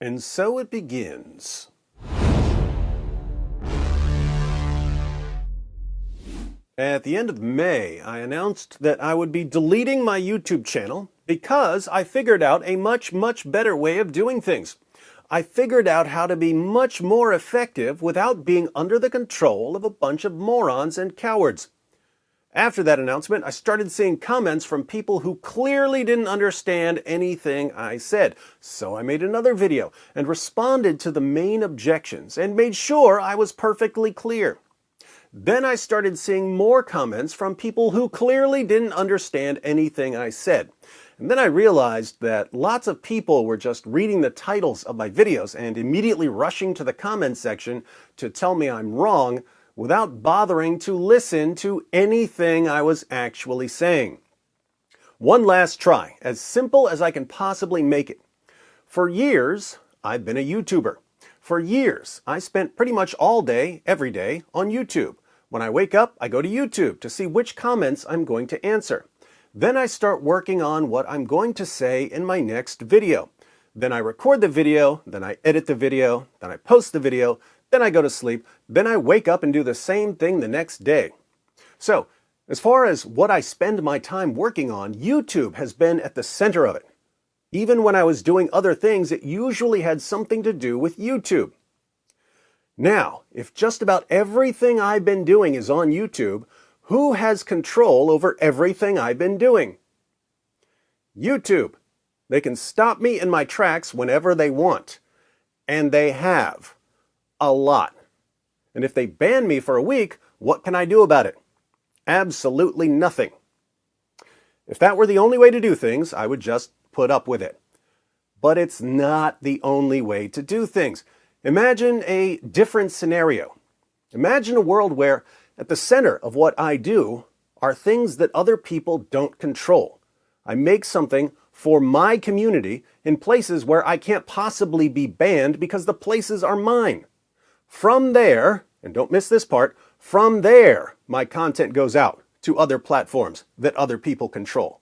And so it begins. At the end of May, I announced that I would be deleting my YouTube channel because I figured out a much better way of doing things. I figured out how to be much more effective without being under the control of a bunch of morons and cowards. After that announcement, I started seeing comments from people who clearly didn't understand anything I said. So I made another video and responded to the main objections and made sure I was perfectly clear. Then I started seeing more comments from people who clearly didn't understand anything I said. And then I realized that lots of people were just reading the titles of my videos and immediately rushing to the comment section to tell me I'm wrong without bothering to listen to anything I was actually saying. One last try, as simple as I can possibly make it. For years, I've been a YouTuber. For years, I spent pretty much all day, every day, on YouTube. When I wake up, I go to YouTube to see which comments I'm going to answer. Then I start working on what I'm going to say in my next video. Then I record the video, then I edit the video, then I post the video, then I go to sleep, then I wake up and do the same thing the next day. So, as far as what I spend my time working on, YouTube has been at the center of it. Even when I was doing other things, it usually had something to do with YouTube. Now, if just about everything I've been doing is on YouTube, who has control over everything I've been doing? YouTube. They can stop me in my tracks whenever they want. And they have. A lot. And if they ban me for a week, what can I do about it? Absolutely nothing. If that were the only way to do things, I would just put up with it. But it's not the only way to do things. Imagine a different scenario. Imagine a world where at the center of what I do are things that other people don't control. I make something for my community in places where I can't possibly be banned because the places are mine. From there, and don't miss this part, from there, my content goes out to other platforms that other people control.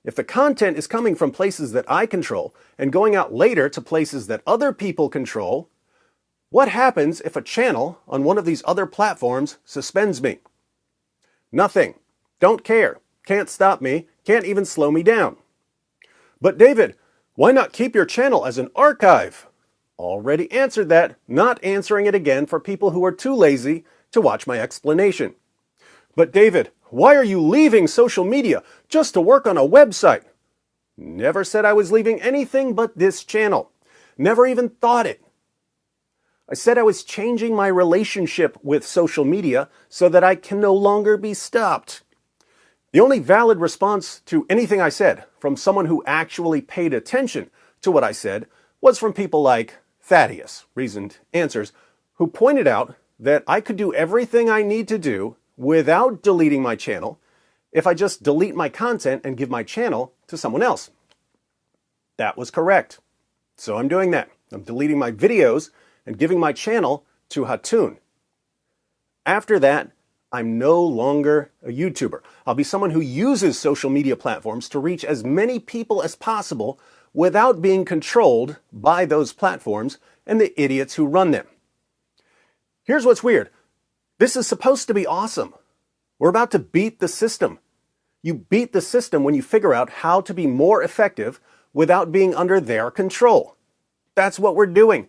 If the content is coming from places that I control and going out later to places that other people control, what happens if a channel on one of these other platforms suspends me? Nothing. Don't care. Can't stop me. Can't even slow me down. But David, why not keep your channel as an archive? Already answered that, not answering it again for people who are too lazy to watch my explanation. But David, why are you leaving social media just to work on a website? Never said I was leaving anything but this channel. Never even thought it. I said I was changing my relationship with social media so that I can no longer be stopped. The only valid response to anything I said from someone who actually paid attention to what I said was from people like Thaddeus, Reasoned Answers, who pointed out that I could do everything I need to do without deleting my channel if I just delete my content and give my channel to someone else. That was correct. So I'm doing that. I'm deleting my videos and giving my channel to Hatun. After that, I'm no longer a YouTuber. I'll be someone who uses social media platforms to reach as many people as possible without being controlled by those platforms and the idiots who run them. Here's what's weird. This is supposed to be awesome. We're about to beat the system. You beat the system when you figure out how to be more effective without being under their control. That's what we're doing.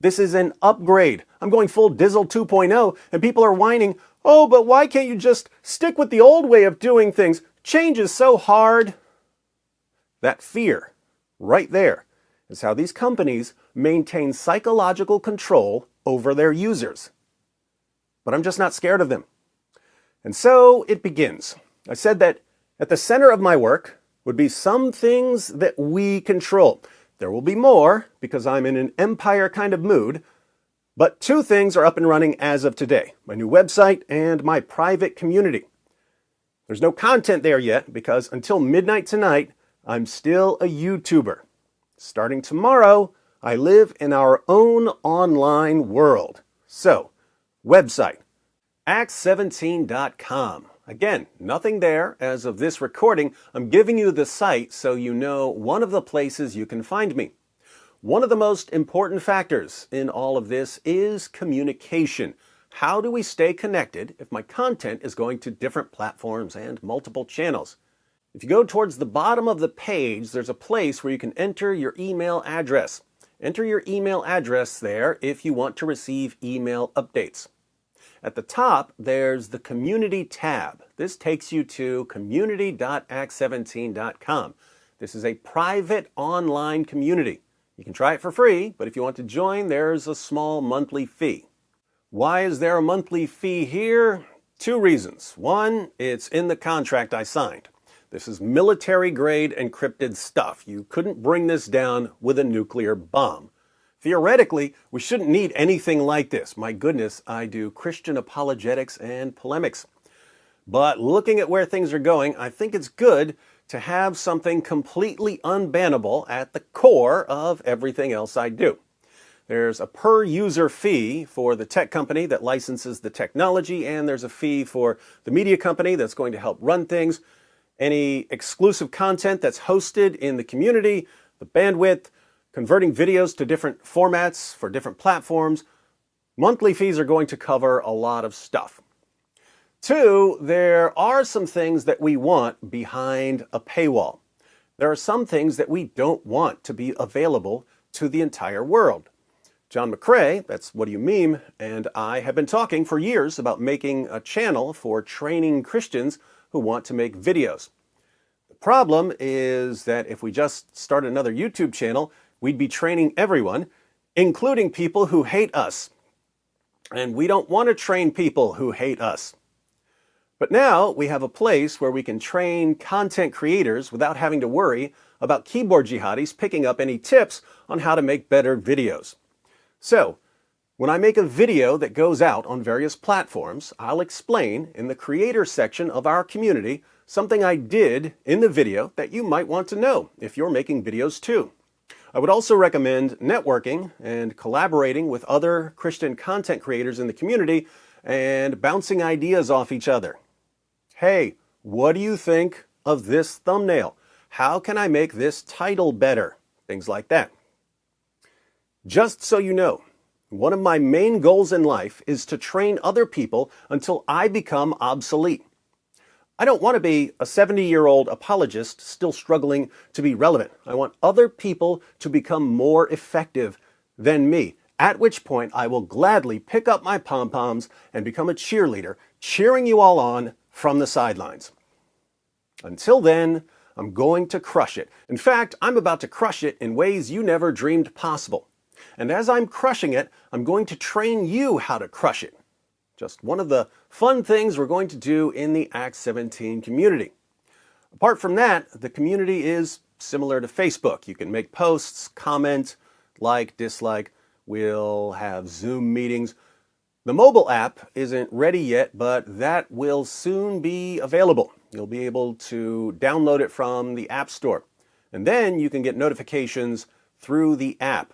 This is an upgrade. I'm going full Dizzle 2.0, and people are whining, oh, but why can't you just stick with the old way of doing things? Change is so hard. That fear, right there, is how these companies maintain psychological control over their users. But I'm just not scared of them. And so it begins. I said that at the center of my work would be some things that we control. There will be more because I'm in an empire kind of mood, but 2 things are up and running as of today, my new website and my private community. There's no content there yet because until midnight tonight, I'm still a YouTuber. Starting tomorrow, I live in our own online world. So, website, Acts17.com. Again, nothing there as of this recording. I'm giving you the site so you know one of the places you can find me. One of the most important factors in all of this is communication. How do we stay connected if my content is going to different platforms and multiple channels? If you go towards the bottom of the page, there's a place where you can enter your email address. Enter your email address there if you want to receive email updates. At the top, there's the Community tab. This takes you to community.acts17.com. This is a private online community. You can try it for free, but if you want to join, there's a small monthly fee. Why is there a monthly fee here? Two reasons. One, it's in the contract I signed. This is military-grade encrypted stuff. You couldn't bring this down with a nuclear bomb. Theoretically, we shouldn't need anything like this. My goodness, I do Christian apologetics and polemics. But looking at where things are going, I think it's good to have something completely unbannable at the core of everything else I do. There's a per-user fee for the tech company that licenses the technology, and there's a fee for the media company that's going to help run things. Any exclusive content that's hosted in the community, the bandwidth, converting videos to different formats for different platforms. Monthly fees are going to cover a lot of stuff. Two, there are some things that we want behind a paywall. There are some things that we don't want to be available to the entire world. John McCrae, that's What Do You Meme, and I have been talking for years about making a channel for training Christians who want to make videos. The problem is that if we just start another YouTube channel, we'd be training everyone, including people who hate us. And we don't want to train people who hate us. But now we have a place where we can train content creators without having to worry about keyboard jihadis picking up any tips on how to make better videos. So, when I make a video that goes out on various platforms, I'll explain in the creator section of our community something I did in the video that you might want to know if you're making videos too. I would also recommend networking and collaborating with other Christian content creators in the community and bouncing ideas off each other. Hey, what do you think of this thumbnail? How can I make this title better? Things like that. Just so you know, one of my main goals in life is to train other people until I become obsolete. I don't want to be a 70-year-old apologist still struggling to be relevant. I want other people to become more effective than me, at which point I will gladly pick up my pom-poms and become a cheerleader, cheering you all on from the sidelines. Until then, I'm going to crush it. In fact, I'm about to crush it in ways you never dreamed possible. And as I'm crushing it, I'm going to train you how to crush it. Just one of the fun things we're going to do in the Acts 17 community. Apart from that, the community is similar to Facebook. You can make posts, comment, like, dislike. We'll have Zoom meetings. The mobile app isn't ready yet, but that will soon be available. You'll be able to download it from the App Store. And then you can get notifications through the app.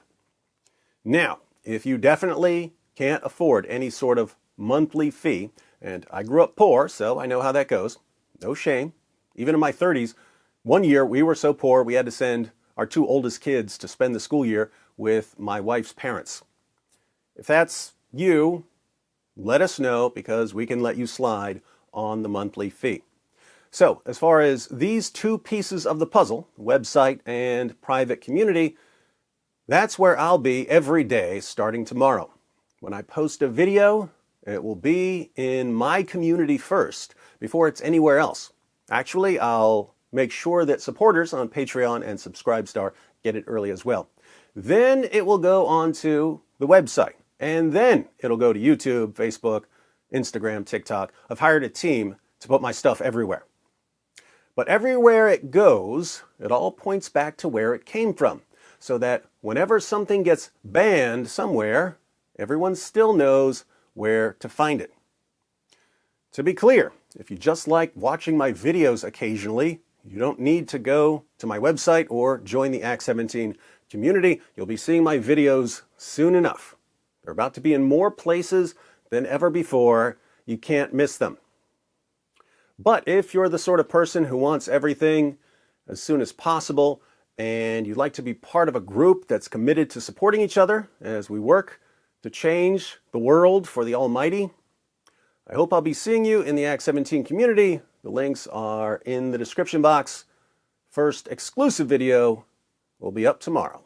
Now, if you definitely can't afford any sort of monthly fee, and I grew up poor, so I know how that goes. No shame. Even in my 30s, one year we were so poor we had to send our two oldest kids to spend the school year with my wife's parents. If that's you, let us know because we can let you slide on the monthly fee. So, as far as these two pieces of the puzzle, website and private community, that's where I'll be every day starting tomorrow. When I post a video, it will be in my community first before it's anywhere else. Actually, I'll make sure that supporters on Patreon and Subscribestar get it early as well. Then it will go onto the website. And then it'll go to YouTube, Facebook, Instagram, TikTok. I've hired a team to put my stuff everywhere. But everywhere it goes, it all points back to where it came from. So that whenever something gets banned somewhere, everyone still knows where to find it. To be clear, if you just like watching my videos occasionally, you don't need to go to my website or join the Acts 17 community. You'll be seeing my videos soon enough. They're about to be in more places than ever before. You can't miss them. But if you're the sort of person who wants everything as soon as possible and you'd like to be part of a group that's committed to supporting each other as we work to change the world for the Almighty, I hope I'll be seeing you in the Acts 17 community. The links are in the description box. First exclusive video will be up tomorrow.